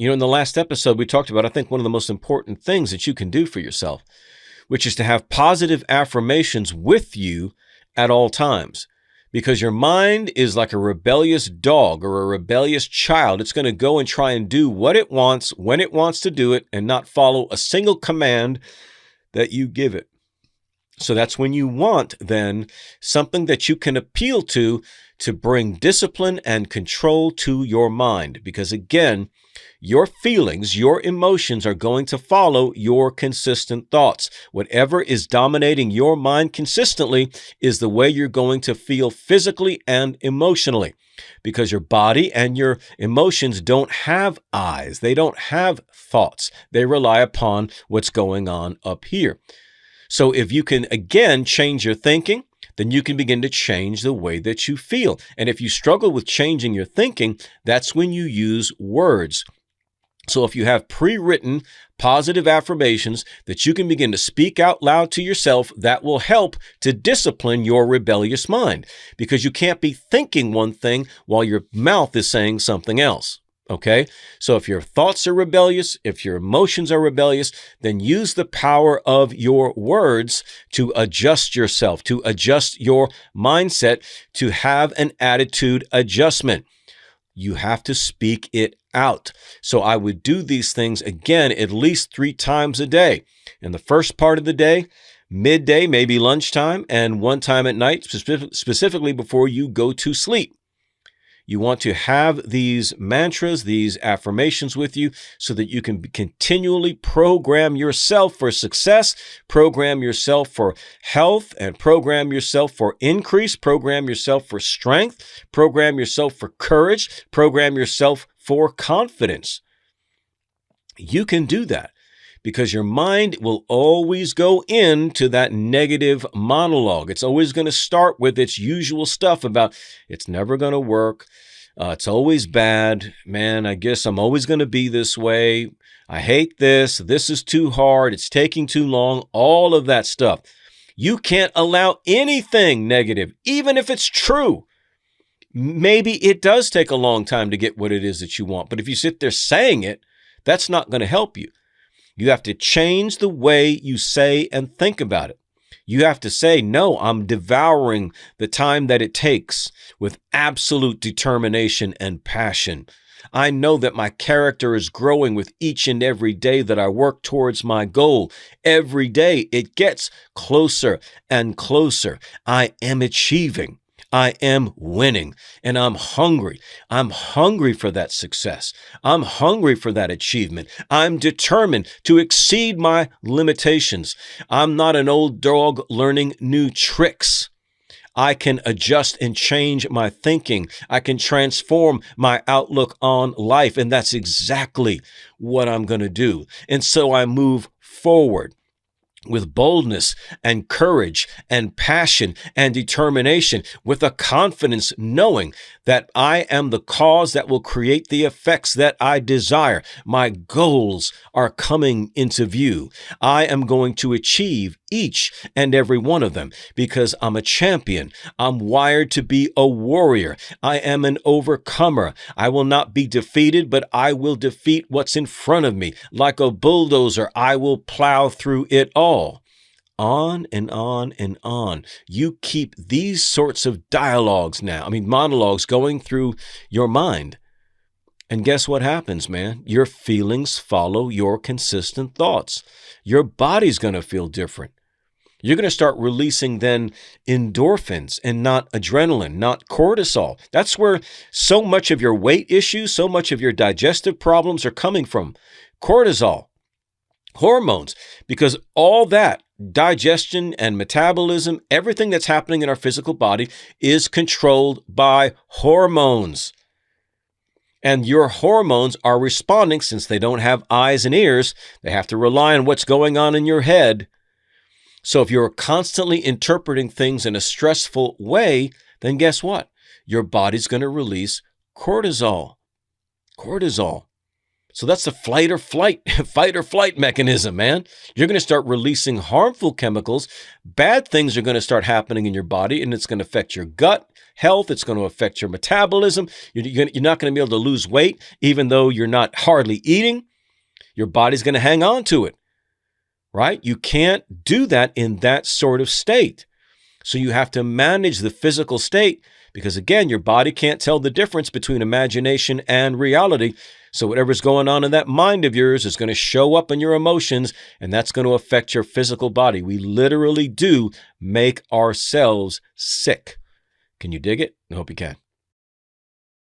In the last episode, we talked about, I think, one of the most important things that you can do for yourself, which is to have positive affirmations with you at all times. Because your mind is like a rebellious dog or a rebellious child. It's going to go and try and do what it wants, when it wants to do it, and not follow a single command that you give it. So that's when you want, then, something that you can appeal to bring discipline and control to your mind. Because again, your feelings, your emotions are going to follow your consistent thoughts. Whatever is dominating your mind consistently is the way you're going to feel physically and emotionally, because your body and your emotions don't have eyes. They don't have thoughts. They rely upon what's going on up here. So if you can, again, change your thinking, then you can begin to change the way that you feel. And if you struggle with changing your thinking, that's when you use words. So if you have pre-written positive affirmations that you can begin to speak out loud to yourself, that will help to discipline your rebellious mind, because you can't be thinking one thing while your mouth is saying something else. Okay? So if your thoughts are rebellious, if your emotions are rebellious, then use the power of your words to adjust yourself, to adjust your mindset, to have an attitude adjustment. You have to speak it out. So I would do these things, again, at least 3 times a day. In the first part of the day, midday, maybe lunchtime, and one time at night, specifically before you go to sleep. You want to have these mantras, these affirmations with you so that you can continually program yourself for success, program yourself for health, and program yourself for increase, program yourself for strength, program yourself for courage, program yourself for confidence. You can do that because your mind will always go into that negative monologue. It's always going to start with its usual stuff about it's never going to work. It's always bad. Man, I guess I'm always going to be this way. I hate this. This is too hard. It's taking too long. All of that stuff. You can't allow anything negative, even if it's true. Maybe it does take a long time to get what it is that you want. But if you sit there saying it, that's not going to help you. You have to change the way you say and think about it. You have to say, no, I'm devouring the time that it takes with absolute determination and passion. I know that my character is growing with each and every day that I work towards my goal. Every day it gets closer and closer. I am achieving. I am winning, and I'm hungry. I'm hungry for that success. I'm hungry for that achievement. I'm determined to exceed my limitations. I'm not an old dog learning new tricks. I can adjust and change my thinking. I can transform my outlook on life, and that's exactly what I'm going to do. And so I move forward with boldness and courage and passion and determination, with a confidence knowing that I am the cause that will create the effects that I desire. My goals are coming into view. I am going to achieve each and every one of them because I'm a champion. I'm wired to be a warrior. I am an overcomer. I will not be defeated, but I will defeat what's in front of me. Like a bulldozer, I will plow through it all. On and on and on. You keep these sorts of monologues going through your mind. And guess what happens, man? Your feelings follow your consistent thoughts. Your body's going to feel different. You're going to start releasing then endorphins and not adrenaline, not cortisol. That's where so much of your weight issues, so much of your digestive problems are coming from. Cortisol, hormones, because all that digestion and metabolism, everything that's happening in our physical body is controlled by hormones. And your hormones are responding, since they don't have eyes and ears, they have to rely on what's going on in your head. So if you're constantly interpreting things in a stressful way, then guess what? Your body's going to release cortisol. Cortisol. So that's the fight or flight mechanism, man. You're going to start releasing harmful chemicals. Bad things are going to start happening in your body, and it's going to affect your gut health. It's going to affect your metabolism. You're not going to be able to lose weight, even though you're not hardly eating. Your body's going to hang on to it, right? You can't do that in that sort of state. So you have to manage the physical state because, again, your body can't tell the difference between imagination and reality. So whatever's going on in that mind of yours is going to show up in your emotions, and that's going to affect your physical body. We literally do make ourselves sick. Can you dig it? I hope you can.